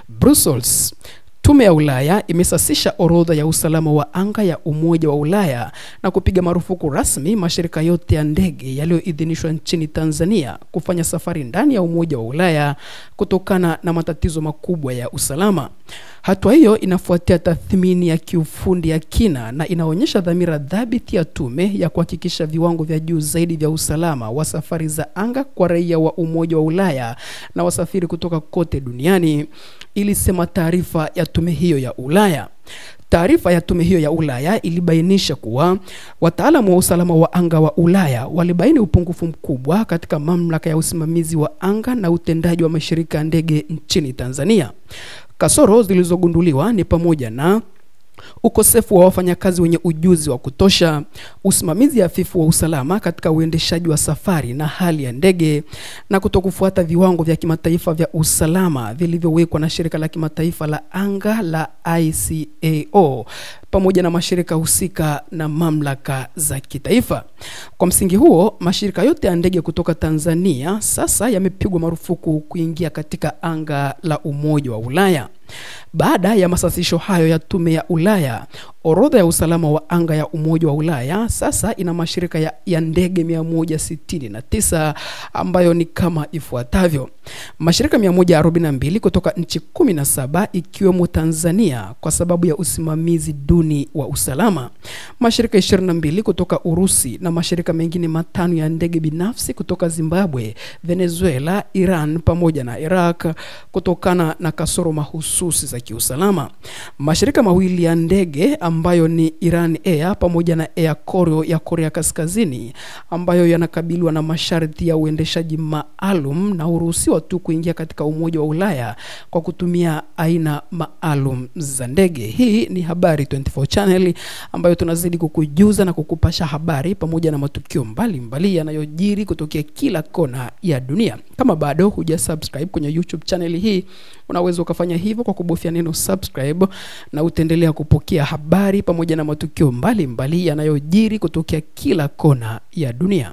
Brussels. Tume ya Ulaya imesasisha orodha ya usalama wa anga ya Umoja wa Ulaya na kupiga marufuku rasmi mashirika yote ya ndege yaliyoidhinishwa nchini Tanzania kufanya safari ndani ya Umoja wa Ulaya kutokana na matatizo makubwa ya usalama. Hatua hiyo inafuatia tathmini ya kiufundi ya kina na inaonyesha dhamira thabiti ya tume ya kuhakikisha viwango vya juu zaidi vya usalama wa safari za anga kwa raia wa Umoja wa Ulaya na wasafiri kutoka kote duniani, ilisema taarifa ya tume hiyo ya Ulaya. Taarifa ya tume hiyo ya Ulaya ilibainisha kuwa wataalamu wa usalama wa anga wa Ulaya walibaini upungufu mkubwa katika mamlaka ya usimamizi wa anga na utendaji wa mashirika ya ndege nchini Tanzania. Kasoro zilizogunduliwa ni pamoja na ukosefu wa wafanyakazi wenye ujuzi wa kutosha, usimamizi hafifu wa usalama katika uendeshaji wa safari na hali ya ndege, na kutokufuata viwango vya kimataifa vya usalama vilivyowekwa na shirika la kimataifa la anga la ICAO pamoja na mashirika husika na mamlaka za kitaifa. Kwa msingi huo, mashirika yote ya ndege kutoka Tanzania sasa yamepigwa marufuku kuingia katika anga la Umoja wa Ulaya. Baada ya masasisho hayo ya tume ya Ulaya, orodha ya usalama wa anga ya Umoja wa Ulaya sasa ina mashirika ya ndege 169 ambayo ni kama ifuatavyo. Mashirika 142 kutoka nchi 17 ikiwemo Tanzania kwa sababu ya usimamizi duni wa usalama. Mashirika 22 kutoka Urusi na mashirika mengine 5 ya ndege binafsi kutoka Zimbabwe, Venezuela, Iran pamoja na Iraq kutokana na kasoro mahususi za kiusalama. Mashirika mawili ya ndege ambayo ni Iran Air pamoja na Air Koryo ya Korea Kaskazini ambayo yanakabiliwa na masharti ya uendeshaji maalum na huruhusiwa tu kuingia katika Umoja wa Ulaya kwa kutumia aina maalum za ndege. Hii ni Habari 24 Channel ambayo tunazidi kukujuza na kukupasha habari pamoja na matukio mbalimbali yanayojiri kutokea kila kona ya dunia. Kama bado hujasubscribe kwenye YouTube channel hii, unaweza ukafanya hivyo kwa kubofya neno subscribe na utaendelea kupokea habari pamoja na matukio mbalimbali yanayojiri kutokea kila kona ya dunia.